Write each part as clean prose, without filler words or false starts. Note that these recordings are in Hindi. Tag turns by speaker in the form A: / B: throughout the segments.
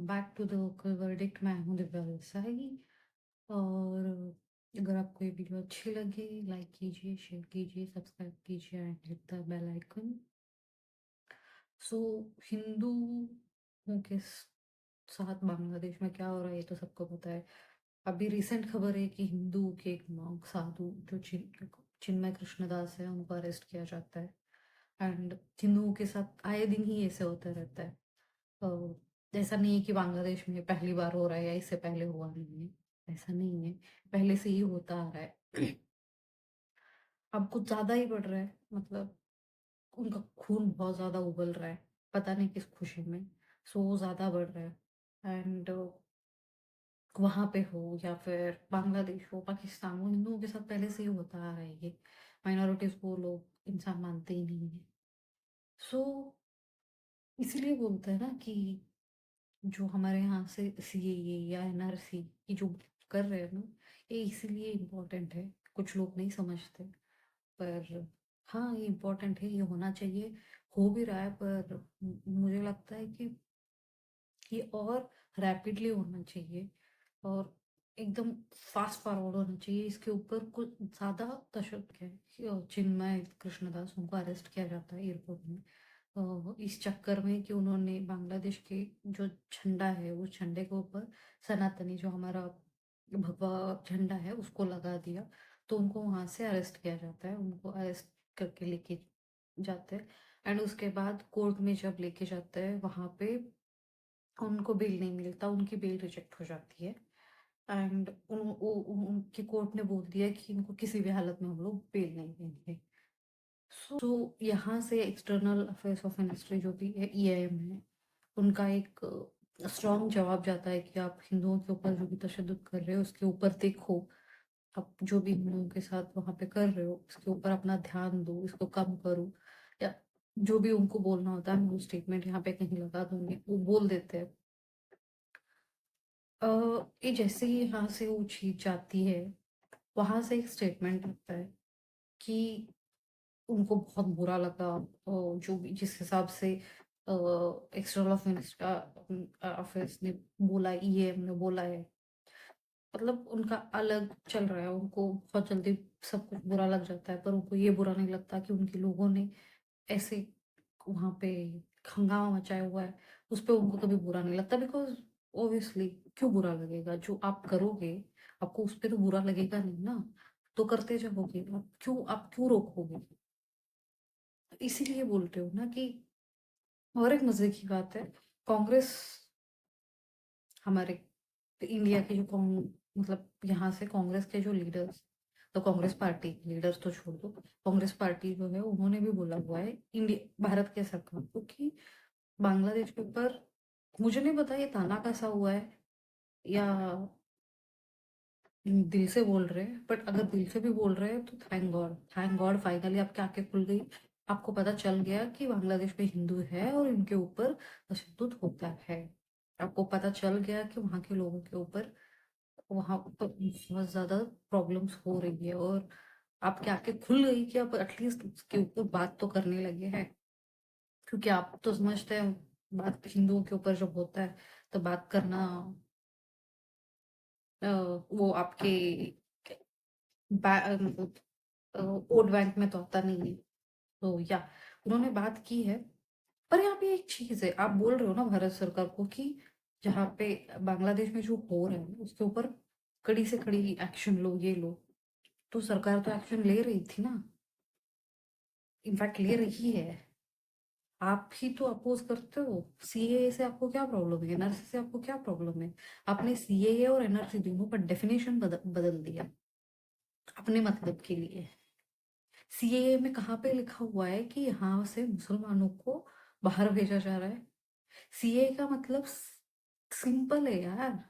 A: Back to the vocal verdict. मैं हूँ दिव्या देसाई। और अगर आपको ये वीडियो अच्छी लगे, लाइक कीजिए, शेयर कीजिए, सब्सक्राइब कीजिए and hit the bell icon. So हिंदुओं के साथ बांग्लादेश में क्या हो रहा है ये तो सबको पता है। अभी रिसेंट खबर है कि हिंदू के एक monk साधु जो चिन्मय कृष्णदास है, उनको अरेस्ट किया जाता है। एंड हिंदुओं के साथ आए दिन ही ऐसे होता रहता है। ऐसा नहीं है कि बांग्लादेश में पहली बार हो रहा है या इससे पहले हुआ नहीं है। ऐसा नहीं है, पहले से ही होता आ रहा है। अब कुछ ज्यादा ही बढ़ रहा है, मतलब उनका खून बहुत ज्यादा उबल रहा है, पता नहीं किस खुशी में। सो वो ज्यादा बढ़ रहा है। एंड वहां पे हो या फिर बांग्लादेश हो, पाकिस्तान हो, हिंदुओं के साथ पहले से ही होता आ रहा है ये। माइनॉरिटीज को लोग इंसान मानते ही नहीं है। सो इसीलिए बोलते हैं ना कि जो हमारे यहाँ से सीएए या एनआरसी की जो कर रहे हैं ना, ये इसीलिए इम्पोर्टेंट है। कुछ लोग नहीं समझते, पर हाँ ये इम्पोर्टेंट है, ये होना चाहिए। हो भी रहा है, पर मुझे लगता है कि ये और रैपिडली होना चाहिए और एकदम फास्ट फॉरवर्ड होना चाहिए। इसके ऊपर कुछ ज़्यादा तशद्दुद है कि चिन्मय कृष्णदास, उनको अरेस्ट किया जाता है एयरपोर्ट में। इस चक्कर में कि उन्होंने बांग्लादेश के जो झंडा है, उस झंडे के ऊपर सनातनी जो हमारा भगवा झंडा है उसको लगा दिया। तो उनको वहां से अरेस्ट किया जाता है, उनको अरेस्ट करके लेके जाते हैं। एंड उसके बाद कोर्ट में जब लेके जाते हैं वहां पे उनको बेल नहीं मिलता, उनकी बेल रिजेक्ट हो जाती है। एंड उनकी कोर्ट ने बोल दिया कि इनको किसी भी हालत में हम लोग बेल नहीं देंगे। सो यहाँ से एक्सटर्नल अफेयर्स ऑफ मिनिस्ट्री जो भी है, ईआईएम है, उनका एक स्ट्रॉन्ग जवाब जाता है कि आप हिंदुओं के ऊपर जो भी तशद्दुद कर रहे हो उसके ऊपर देखो। आप जो भी हिंदुओं के साथ वहां पे कर रहे हो उसके ऊपर अपना ध्यान दो, इसको कम करो, या जो भी उनको बोलना होता है। मैं वो स्टेटमेंट यहाँ पे कहीं लगा दूंगी, वो बोल देते हैं। अ, ये जैसे ही यहाँ से वो जीत जाती है, वहां से एक स्टेटमेंट आता है कि उनको बहुत बुरा लगा। जो भी जिस हिसाब से एक्सटर्नल अफेयर्स ने बोला, ईएम ने बोला है, मतलब उनका अलग चल रहा है। उनको बहुत जल्दी सब कुछ बुरा लग जाता है, पर उनको ये बुरा नहीं लगता कि उनके लोगों ने ऐसे वहां पे हंगामा मचाया हुआ है। उस पर उनको कभी बुरा नहीं लगता, बिकॉज ऑब्वियसली क्यों बुरा लगेगा? जो आप करोगे आपको उस पर तो बुरा लगेगा नहीं ना, तो करते जाओगे। आप क्यों रोकोगे? इसीलिए बोलते हो ना कि, और एक मजे की बात है, कांग्रेस हमारे इंडिया के जो मतलब यहाँ से कांग्रेस के जो लीडर्स, तो कांग्रेस पार्टी लीडर्स तो छोड़ दो, कांग्रेस पार्टी जो है उन्होंने भी बोला हुआ है इंडिया भारत के सरकार को कि बांग्लादेश के ऊपर, मुझे नहीं पता ये ताना कैसा हुआ है या दिल से बोल रहे हैं, बट अगर दिल से भी बोल रहे हैं तो thank God, thank God, finally आपकी आंखें खुल गई। आपको पता चल गया कि बांग्लादेश में हिंदू है और इनके ऊपर तशद्दुद होता है। आपको पता चल गया कि वहाँ के लोगों के ऊपर वहां पर बहुत ज्यादा प्रॉब्लम्स हो रही है, और आपकी आंखें खुल गई कि आप एटलीस्ट उसके ऊपर बात तो करने लगे हैं। क्योंकि आप तो समझते हैं, बात हिंदुओं के ऊपर जब होता है तो बात करना वो आपके मतलब वोट बैंक में तो आता नहीं है। तो या उन्होंने बात की है। पर यहाँ पे एक चीज है, आप बोल रहे हो ना भारत सरकार को कि जहाँ पे बांग्लादेश में जो हो रहा है उसके ऊपर कड़ी से कड़ी एक्शन लो, ये लो। तो सरकार तो एक्शन ले रही थी ना, इनफैक्ट ले रही है। आप ही तो अपोज करते हो सीएए से, आपको क्या प्रॉब्लम है? एनआरसी से आपको क्या प्रॉब्लम है? आपने सीएए और एनआरसी दोनों का डेफिनेशन बदल दिया अपने मतलब के लिए। सीएए में कहाँ पे लिखा हुआ है कि यहाँ से मुसलमानों को बाहर भेजा जा रहा है? सीएए का मतलब सिंपल है यार,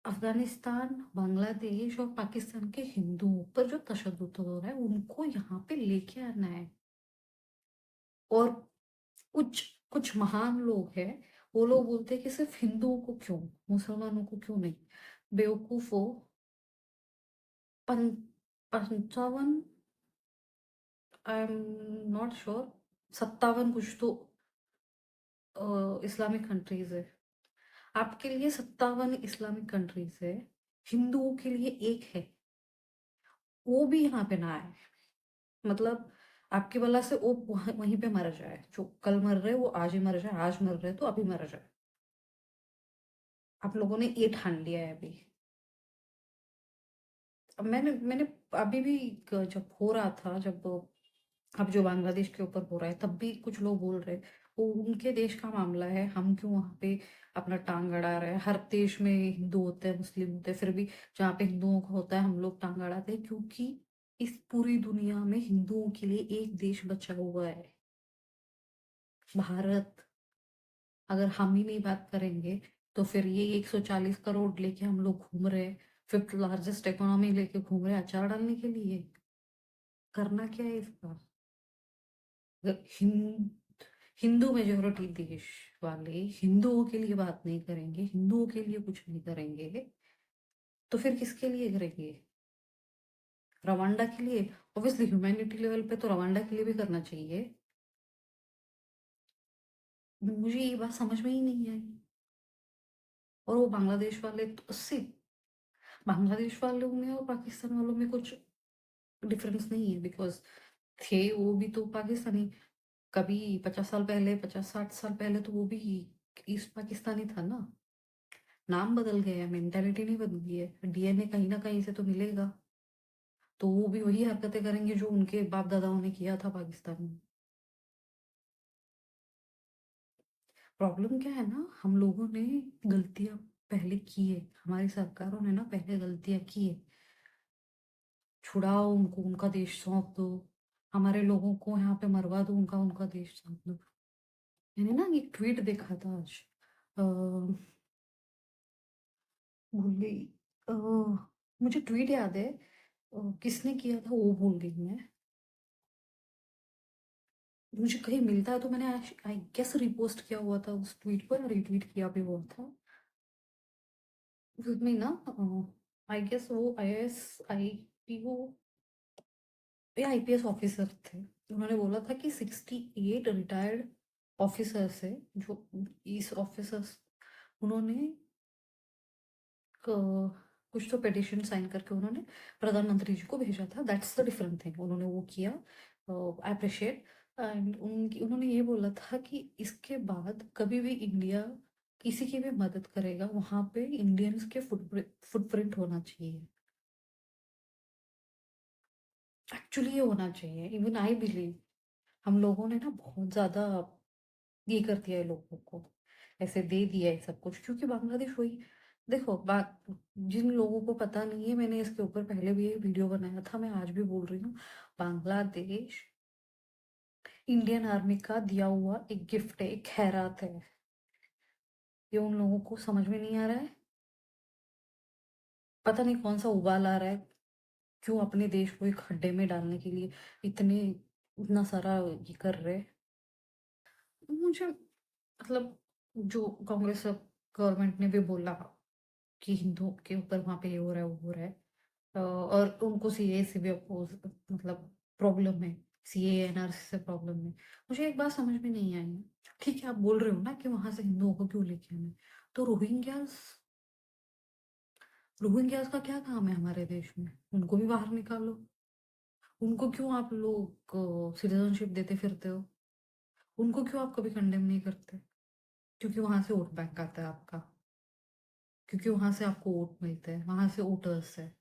A: अफगानिस्तान, बांग्लादेश और पाकिस्तान के हिंदुओं पर जो तशद्दुद हो रहा है उनको यहाँ पे लेके आना है। और कुछ कुछ महान लोग हैं, वो लोग बोलते हैं कि सिर्फ हिंदुओं को क्यों, मुसलमानों को क्यों नहीं? बेवकूफो, 55, आई एम नॉट श्योर, 57 कुछ तो इस्लामिक कंट्रीज है। आपके लिए 57 इस्लामिक कंट्रीज है, हिंदुओं के लिए एक है, वो भी यहाँ पे ना आए। मतलब आपकी वजह से वो वहीं पे मर जाए, जो कल मर रहे वो आज ही मर जाए, आज मर रहे तो अभी मर जाए। आप लोगों ने ये ठान लिया है अभी। अब मैंने मैंने अभी भी जब हो रहा था, जब अब जो बांग्लादेश के ऊपर हो रहा है, तब भी कुछ लोग बोल रहे वो उनके देश का मामला है, हम क्यों वहां पे अपना टांग अड़ा रहे हैं। हर देश में हिंदू होते हैं, मुस्लिम होते हैं, फिर भी जहाँ पे हिंदुओं का होता है हम लोग टांग अड़ाते हैं, क्योंकि इस पूरी दुनिया में हिंदुओं के लिए एक देश बचा हुआ है, भारत। अगर हम ही नहीं बात करेंगे तो फिर ये 140 करोड़ लेके हम लोग घूम रहे हैं, फिफ्थ लार्जेस्ट इकोनॉमी लेके घूम रहे हैं अचार डालने के लिए। करना क्या है इसका? अगर हिंदू मेजोरिटी देश वाले हिंदुओं के लिए बात नहीं करेंगे, हिंदुओं के लिए कुछ नहीं करेंगे, तो फिर किसके लिए करेंगे? रवांडा के लिए? ऑब्वियसली ह्यूमैनिटी लेवल पे तो रवांडा के लिए भी करना चाहिए। मुझे ये बात समझ में ही नहीं आई। और वो बांग्लादेश वाले तो उससे, बांग्लादेश वालों में और पाकिस्तान वालों में कुछ डिफरेंस नहीं है, बिकॉज थे वो भी तो पाकिस्तानी। कभी 50 साल पहले, 50-60 साल पहले तो वो भी ईस्ट पाकिस्तानी था ना। नाम बदल गया है, मेंटेलिटी नहीं बदली है, डीएनए कहीं ना कहीं से तो मिलेगा। तो वो भी वही हरकतें करेंगे जो उनके बाप दादाओं ने किया था पाकिस्तान में। प्रॉब्लम क्या है ना, हम लोगों ने गलतियां पहले की है, हमारी सरकारों ने ना पहले गलतियां की है। छुड़ाओ उनको, उनका देश सौंप दो। हमारे लोगों को यहाँ पे मरवा दो, उनका उनका देश सौंप दो। मैंने ना एक ट्वीट देखा था आज, भूल गई। अ, मुझे ट्वीट याद है, किसने किया था वो भूल गई मैं। मुझे कहीं मिलता है तो मैंने आई गेस रिपोस्ट किया हुआ था उस ट्वीट पर, रिट्वीट किया भी हुआ था उसमें ना। आई गेस वो आईएएस, आईपीओ या आईपीएस ऑफिसर थे। उन्होंने बोला था कि 68 रिटायर्ड ऑफिसर्स है, जो इस ऑफिसर्स, उन्होंने कुछ तो पिटिशन साइन करके उन्होंने प्रधानमंत्री जी को भेजा था। दैट्स द डिफरेंट थिंग, उन्होंने वो किया, आई अप्रिशिएट। एंड उन्होंने ये बोला था कि इसके बाद कभी भी इंडिया किसी की भी मदद करेगा वहां पे इंडियंस के फुटप्रिंट होना चाहिए। एक्चुअली ये होना चाहिए, इवन आई बिलीव। हम लोगों ने ना बहुत ज्यादा ये कर दिया है लोगों को, ऐसे दे दिया है सब कुछ, क्योंकि बांग्लादेश वही। देखो बात, जिन लोगों को पता नहीं है, मैंने इसके ऊपर पहले भी एक वीडियो बनाया था, मैं आज भी बोल रही हूँ। बांग्लादेश इंडियन आर्मी का दिया हुआ एक गिफ्ट है, एक खैरात है। ये उन लोगों को समझ में नहीं आ रहा है। पता नहीं कौन सा उबाल आ रहा है, क्यों अपने देश को एक खड्डे में डालने के लिए इतने इतना सारा ये कर रहे हैं। मुझे मतलब, जो कांग्रेस गवर्नमेंट ने भी बोला कि हिंदुओं के ऊपर वहां पे ये हो रहा है वो हो रहा है, और उनको सीए से भी अपोज, मतलब प्रॉब्लम है, सीए एनआरसी से प्रॉब्लम है। मुझे एक बात समझ में नहीं आई। ठीक है, आप बोल रहे हो ना कि वहां से हिंदुओं को क्यों लेके आना है, तो रोहिंग्यास, रोहिंग्यास का क्या काम है हमारे देश में? उनको भी बाहर निकालो। उनको क्यों आप लोग सिटीजनशिप देते फिरते हो? उनको क्यों आप कभी कंडेम नहीं करते? क्योंकि वहां से वोट बैंक आता है आपका, क्योंकि वहां से आपको वोट मिलते हैं, वहां से वोटर्स है।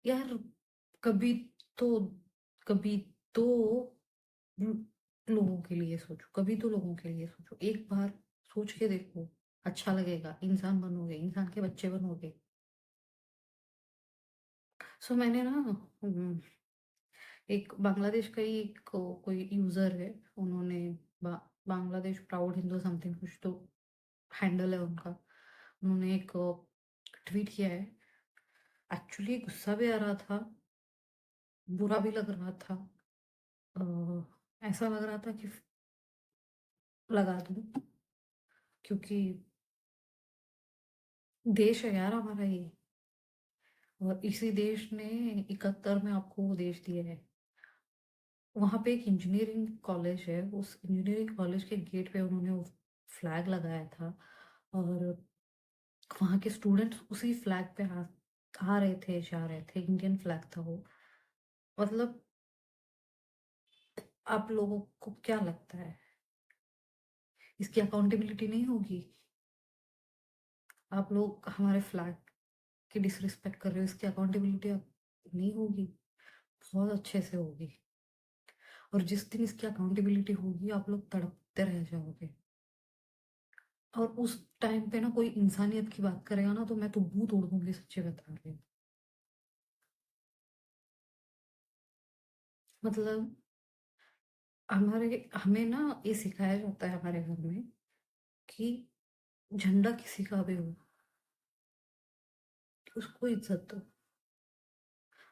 A: यार, कभी तो, कभी तो लोगों के लिए सोचो, कभी तो लोगों के लिए सोचो, एक बार सोच के देखो। अच्छा लगेगा, इंसान बनोगे, इंसान के बच्चे बनोगे। सो मैंने ना, एक बांग्लादेश का ही एक कोई यूजर है, उन्होंने बा, बांग्लादेश प्राउड हिंदू समथिंग कुछ तो हैंडल है उनका। उन्होंने एक ट्वीट किया है। एक्चुअली गुस्सा भी आ रहा था, बुरा भी लग रहा था। ऐसा लग रहा था कि लगा दूं, क्योंकि देश है यार हमारा ये, और इसी देश ने 71 में आपको वो देश दिया है। वहाँ पे एक इंजीनियरिंग कॉलेज है, उस इंजीनियरिंग कॉलेज के गेट पे उन्होंने वो फ्लैग लगाया था और वहाँ के स्टूडेंट्स उसी फ्लैग पे आ रहे थे, जा रहे थे, इंडियन फ्लैग था वो। मतलब आप लोगों को क्या लगता है, इसकी अकाउंटेबिलिटी नहीं होगी? आप लोग हमारे फ्लैग की डिसरिस्पेक्ट कर रहे हो, इसकी अकाउंटेबिलिटी आप नहीं होगी? बहुत अच्छे से होगी। और जिस दिन इसकी अकाउंटेबिलिटी होगी, आप लोग तड़पते रह जाओगे। और उस टाइम पे ना कोई इंसानियत की बात करेगा ना, तो मैं तो मुँह तोड़ दूँगी, सच्ची बता रही हूँ। मतलब हमें ना ये सिखाया जाता है हमारे घर में कि झंडा किसी का भी हो, उसको इज़्ज़त दो।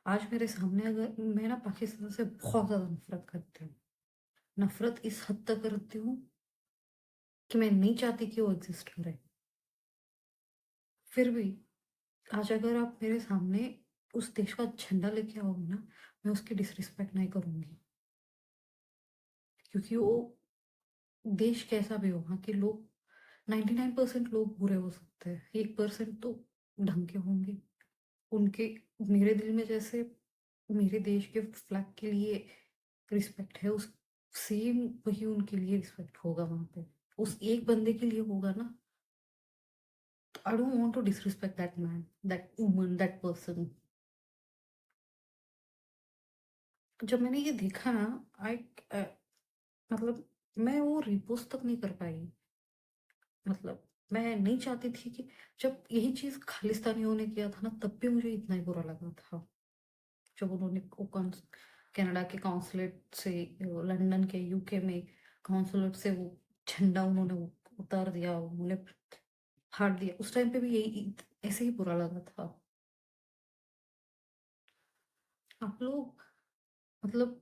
A: आज मेरे सामने अगर मैं ना पाकिस्तान से बहुत ज़्यादा नफ़रत करती हूँ। नफ़रत इस हद तक करती हूँ कि मैं नहीं चाहती कि वो एग्ज़िस्ट करे। फिर भी आज अगर आप मेरे सामने उस देश का झंडा लेके आओगे ना, मैं उसकी डिसरिस्पेक्ट नहीं करूँगी। क्योंकि वो देश कैसा भी हो, वहाँ के लोग 99% लोग बुरे हो सकते हैं, 1% तो ढंग के होंगे। उनके मेरे दिल में जैसे मेरे देश के फ्लैग के लिए रिस्पेक्ट है, उस सेम वही उनके लिए रिस्पेक्ट होगा वहाँ पे। उस एक बंदे के लिए होगा ना, तो I don't want to disrespect that man, that woman, that person. जब मैंने ये देखा ना, आई मतलब मैं वो रिपोस्ट तक नहीं कर पाई। मतलब मैं नहीं चाहती थी कि जब यही चीज़ खालिस्तानियों ने किया था ना, तब भी मुझे इतना ही बुरा लगा था। जब उन्होंने वो कनाडा के कॉन्सुलेट से लंदन के यूके में कॉन्सुलेट से वो झंडा उन्होंने उतार दिया, उन्होंने फाड़ दिया। उस टाइम पे भी यही ऐसे ही बुरा लगा था। आप लोग मतलब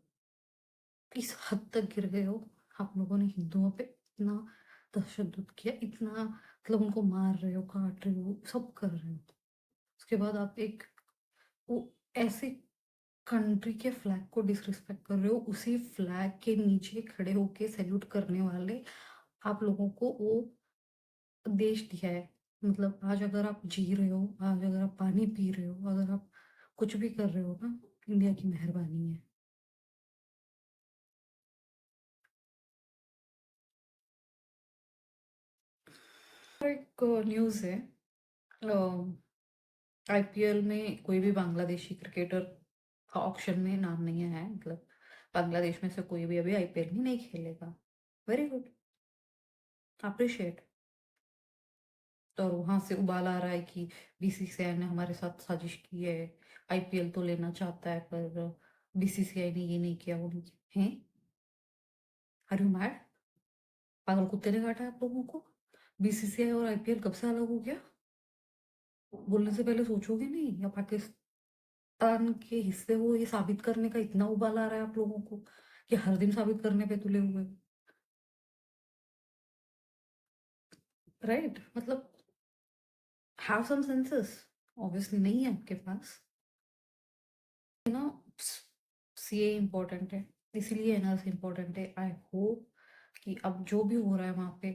A: इस हद तक गिर गए हो, आप लोगों ने हिंदुओं पे इतना तशद्दुद किया, इतना मतलब उनको मार रहे हो, काट रहे हो, सब कर रहे हो। उसके बाद आप एक वो ऐसे कंट्री के फ्लैग को डिसरिस्पेक्ट कर रहे हो, उसी फ्लैग के नीचे खड़े होके सैल्यूट करने वाले आप लोगों को वो देश दिया है। मतलब आज अगर आप जी रहे हो, आज अगर आप पानी पी रहे हो, अगर आप कुछ भी कर रहे हो ना, इंडिया की मेहरबानी है। एक न्यूज़ है, आईपीएल में कोई भी बांग्लादेशी क्रिकेटर का ऑक्शन में नाम नहीं आया है। मतलब बांग्लादेश में से कोई भी अभी आईपीएल में नहीं खेलेगा। Very good, appreciate. तो वहां से उबाल आ रहा है कि बीसीसीआई ने हमारे साथ साजिश की है, आईपीएल तो लेना चाहता है पर बीसीसीआई ने ये नहीं किया, वो नहीं किया है। Are you mad? पागल कुत्ते ने काटा है आप लोगों को? बीसीसीआई और आईपीएल कब से अलग हो गया? बोलने से पहले सोचोगे नहीं? या पाकिस्तान के हिस्से हो ये साबित करने का इतना उबाल आ रहा है आप लोगों को कि हर दिन साबित करने पे तुले हुए, राइट? मतलब हैव सम सेंसेस। ऑब्वियसली नहीं है आपके पास। ना सीए इम्पोर्टेंट है, इसीलिए एनआरसी इम्पोर्टेंट है। आई होप कि अब जो भी हो रहा है वहाँ पे,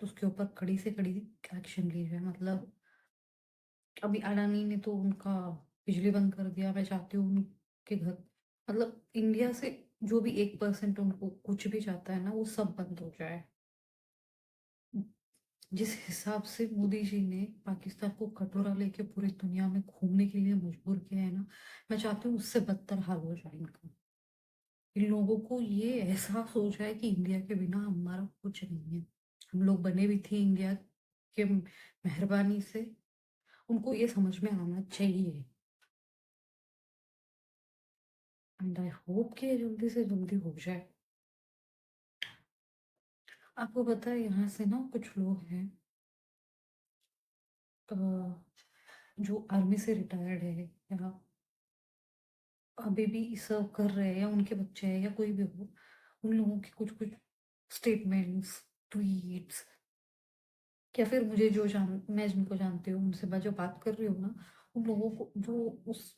A: तो उसके ऊपर कड़ी से कड़ी एक्शन ली जाए। मतलब अभी अडानी ने तो उनका बिजली बंद कर दिया। मैं चाहती हूँ उनके घर, मतलब इंडिया से जो भी 1% उनको कुछ भी चाहता है ना, वो सब बंद हो जाए। जिस हिसाब से मोदी जी ने पाकिस्तान को कटोरा लेके पूरी दुनिया में घूमने के लिए मजबूर किया है ना, मैं चाहती हूँ उससे बदतर हाल हो जाए इनका। इन लोगों को ये एहसास हो जाए कि इंडिया के बिना हमारा कुछ नहीं है। हम लोग बने भी थे इंडिया के मेहरबानी से। उनको ये समझ में आना चाहिए। एंड आई होप कि ये जल्दी से जल्दी हो जाए। आपको पता है यहाँ से ना कुछ लोग हैं अ, जो आर्मी से रिटायर्ड है या अभी भी सर्व कर रहे हैं, या उनके बच्चे हैं या कोई भी हो, उन लोगों के कुछ कुछ स्टेटमेंट्स, ट्वीट्स, या फिर मुझे जो जान मैं जिनको जानती हूँ उनसे मैं जो बात कर रही हूँ ना, उन लोगों को जो उस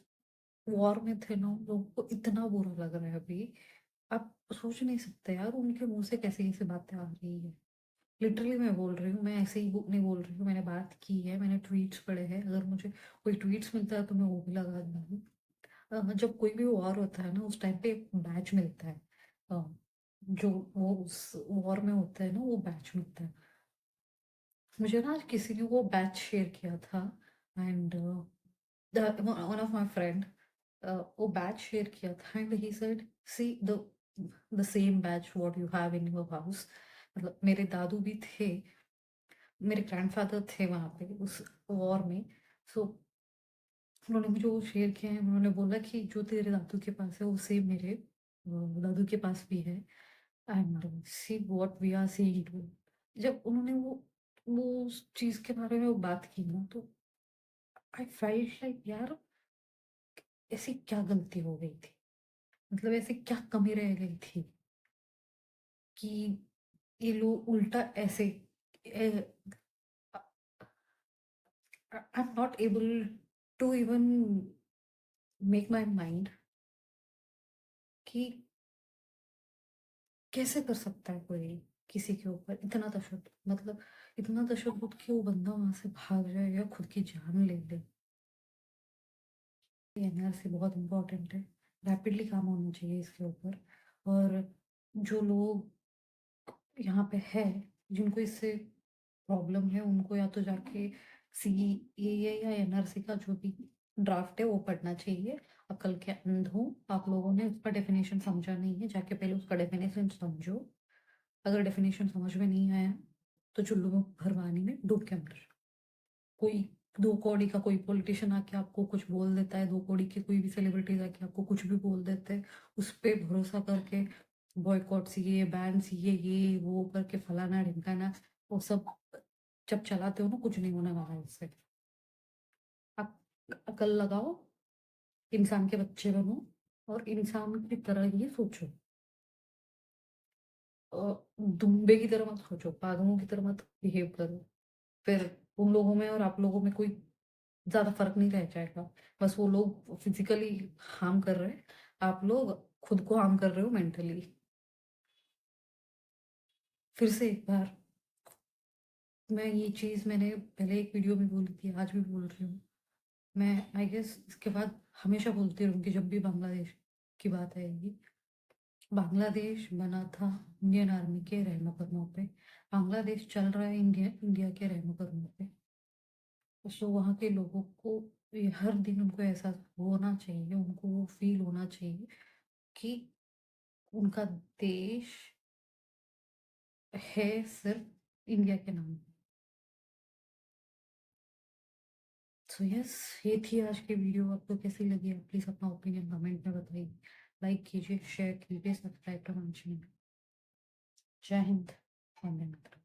A: वॉर में थे ना, उन लोगों को इतना बुरा लग रहा है अभी आप सोच नहीं सकते यार उनके मुँह से कैसी-कैसी बातें आ रही है। लिटरली मैं बोल रही हूँ, मैं ऐसे ही नहीं बोल रही हूँ, मैंने बात की है, मैंने ट्वीट्स पढ़े हैं, अगर मुझे कोई ट्वीट्स मिलता है तो मैं वो भी लगा दूँगी। जब कोई भी वॉर होता है ना उस टाइम पे एक बैच मिलता है। अ, जो वो उस वॉर में होता है ना वो बैच मिलता है। मुझे ना आज किसी ने वो बैच शेयर किया था and the one of my friend वो बैच शेयर किया था and he said see the same batch what you have in your house. मतलब मेरे दादू भी थे, मेरे ग्रैंडफ़ादर थे वहाँ पे उस वॉर में। सो उन्होंने मुझे वो शेयर किया है, उन्होंने बोला कि जो तेरे दादू के पास है वो सेम मेरे दादू के पास भी है and see what we are seeing too. जब उन्होंने वो उस चीज़ के बारे में वो बात की ना तो आई फेल्ट लाइक यार ऐसी क्या गलती हो गई थी? मतलब ऐसी क्या कमी रह गई थी कि ये लोग उल्टा ऐसे I am not able to even make my mind कि कैसे कर सकता है कोई किसी के ऊपर इतना तशद्दुद। मतलब इतना तशद्दुद कि वो बंदा वहां से भाग जाए या खुद की जान ले ले। एनआरसी बहुत इंपॉर्टेंट है, रैपिडली काम होना चाहिए इसके ऊपर। और जो लोग यहाँ पे है जिनको इससे प्रॉब्लम है उनको या तो जाके सीएए या एनआरसी का जो भी ड्राफ्ट है वो पढ़ना चाहिए। अकल के अंधों, आप लोगों ने उसका डेफिनेशन समझा नहीं है, जाके पहले उसका डेफिनेशन समझो। अगर डेफिनेशन समझ में नहीं आया तो चुल्लू में भरवानी में डूब के मर जाओ। कोई 2 कौड़ी का कोई पॉलिटिशियन आके आपको कुछ बोल देता है, 2 कौड़ी के कोई भी सेलिब्रिटीज़ आके आपको कुछ भी बोल देते हैं, उस पे भरोसा करके बॉयकॉट सीए, बैन सीए, ये वो करके फलाना-ढिमकाना, वो सब जब चलाते हो ना कुछ नहीं होने वाला है उससे। आप अकल लगाओ, इंसान के बच्चे बनो और इंसान की तरह ही सोचो। दुम्बे की तरह मत सोचो, पागलों की तरह मत बिहेव करो। फिर उन लोगों में और आप लोगों में कोई ज़्यादा फ़र्क नहीं रह जाएगा। बस वो लोग फिज़िकली हार्म कर रहे हैं, आप लोग खुद को हार्म कर रहे हो मेंटली। फिर से एक बार मैं ये चीज़ मैंने पहले एक वीडियो में बोली थी, आज भी बोल रही हूँ। मैं आई गेस इसके बाद हमेशा बोलती रहूँगी जब भी बांग्लादेश की बात आएगी। बांग्लादेश बना था इंडियन आर्मी के रहमो-करमों पे। बांग्लादेश चल रहा है इंडिया के रहमो-करमों पे। सो वहाँ के लोगों को ये हर दिन उनको एहसास होना चाहिए, उनको वो फ़ील होना चाहिए कि उनका देश है सिर्फ़ इंडिया के नाम पे। सो यस, ये थी आज की वीडियो। आपको कैसी लगी? आप प्लीज़ अपना ओपिनियन कमेंट में बताइए। लाइक कीजिए, शेयर कीजिए, सब्सक्राइब करना मत भूलिए। जय हिंद, वंदे मातरम।